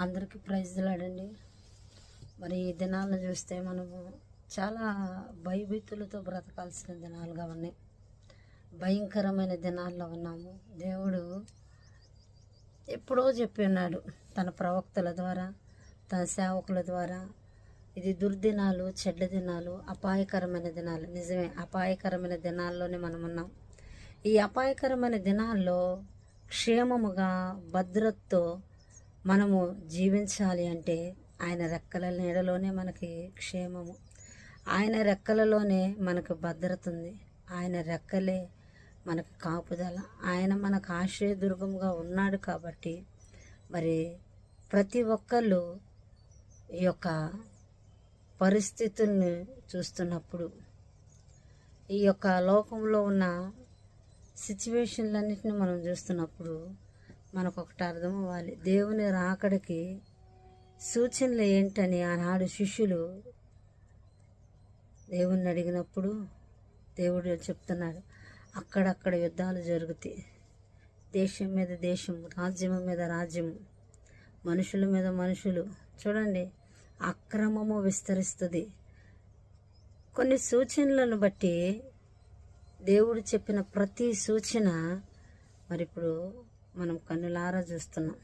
అందరికీ ప్రైజ్లాడండి. మరి ఈ దినాలను చూస్తే మనము చాలా భయభీతులతో బ్రతకాల్సిన దినాలుగా ఉన్నాయి. భయంకరమైన దినాల్లో ఉన్నాము. దేవుడు ఎప్పుడో చెప్పి ఉన్నాడు తన ప్రవక్తల ద్వారా, తన సేవకుల ద్వారా, ఇది దుర్దినాలు, చెడ్డ దినాలు, అపాయకరమైన దినాలు. నిజమే, అపాయకరమైన దినాల్లోనే మనం ఉన్నాం. ఈ అపాయకరమైన దినాల్లో క్షేమముగా, భద్రతతో మనము జీవించాలి అంటే ఆయన రెక్కల నీడలోనే మనకి క్షేమము, ఆయన రెక్కలలోనే మనకు భద్రత ఉంది, ఆయన రెక్కలే మనకు కాపుదల, ఆయన మనకు ఆశ్రయదుర్గంగా ఉన్నాడు. కాబట్టి మరి ప్రతి ఒక్కళ్ళు ఈ యొక్క పరిస్థితుల్ని చూస్తున్నప్పుడు, ఈ యొక్క లోకంలో ఉన్న సిచ్యువేషన్లన్నింటినీ మనం చూస్తున్నప్పుడు మనకు ఒకటి అర్థం అవ్వాలి. దేవుని రాకడికి సూచనలు ఏంటని ఆనాడు శిష్యులు దేవుణ్ణి అడిగినప్పుడు దేవుడు చెప్తున్నాడు, అక్కడక్కడ యుద్ధాలు జరుగుతాయి, దేశం మీద దేశం, రాజ్యం మీద రాజ్యము, మనుషుల మీద మనుషులు. చూడండి, అక్రమము విస్తరిస్తుంది. కొన్ని సూచనలను బట్టి దేవుడు చెప్పిన ప్రతి సూచన మరి ఇప్పుడు మనం కన్నులారా చూస్తున్నాం.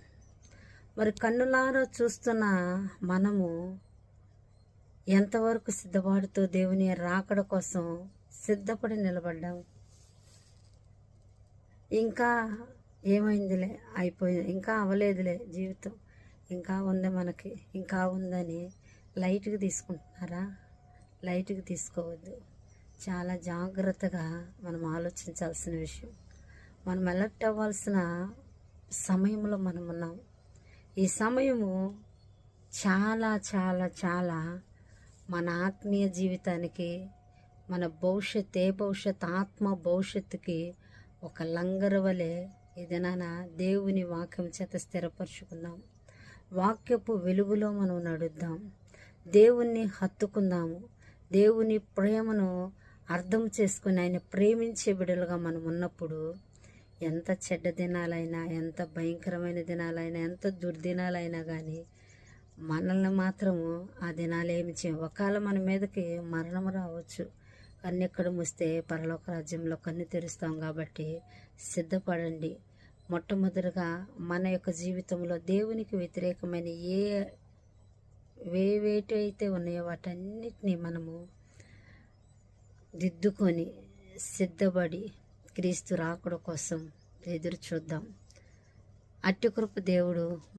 మరి కన్నులారా చూస్తున్న మనము ఎంతవరకు సిద్ధపాటుతో దేవుని రాకడ కోసం సిద్ధపడి నిలబడ్డాము? ఇంకా ఏమైందిలే, అయిపోయింది, ఇంకా అవ్వలేదులే జీవితం, ఇంకా ఉంది మనకి, ఇంకా ఉందని లైట్గా తీసుకుంటున్నారా? లైట్గా తీసుకోవద్దు. చాలా జాగ్రత్తగా మనం ఆలోచించాల్సిన విషయం. మనం అలర్ట్ అవ్వాల్సిన సమయంలో మనం ఉన్నాం. ఈ సమయము చాలా చాలా చాలా మన ఆత్మీయ జీవితానికి, మన భవిష్యత్ ఆత్మ భవిష్యత్తుకి ఒక లంగరు వలె ఏదైనా దేవుని వాక్యం చేత స్థిరపరుచుకుందాం. వాక్యపు వెలుగులో మనం నడుద్దాం. దేవుణ్ణి హత్తుకుందాము. దేవుని ప్రేమను అర్థం చేసుకుని ఆయన ప్రేమించే బిడ్డలుగా మనం ఉన్నప్పుడు ఎంత చెడ్డ దినాలైనా, ఎంత భయంకరమైన దినాలైనా, ఎంత దుర్దినాలైనా కానీ మనల్ని మాత్రము ఆ దినాలు ఏమి చేయం. ఒకవేళ మన మీదకి మరణం రావచ్చు, కన్నెక్కడ మూస్తే పరలోక రాజ్యంలో కన్ను తెరుస్తాం. కాబట్టి సిద్ధపడండి. మొట్టమొదటిగా మన యొక్క జీవితంలో దేవునికి వ్యతిరేకమైన ఏవేటైతే ఉన్నాయో వాటన్నిటినీ మనము దిద్దుకొని సిద్ధపడి క్రీస్తు రాకడ కోసం ఎదురు చూద్దాం. అట్టి కృప దేవుడు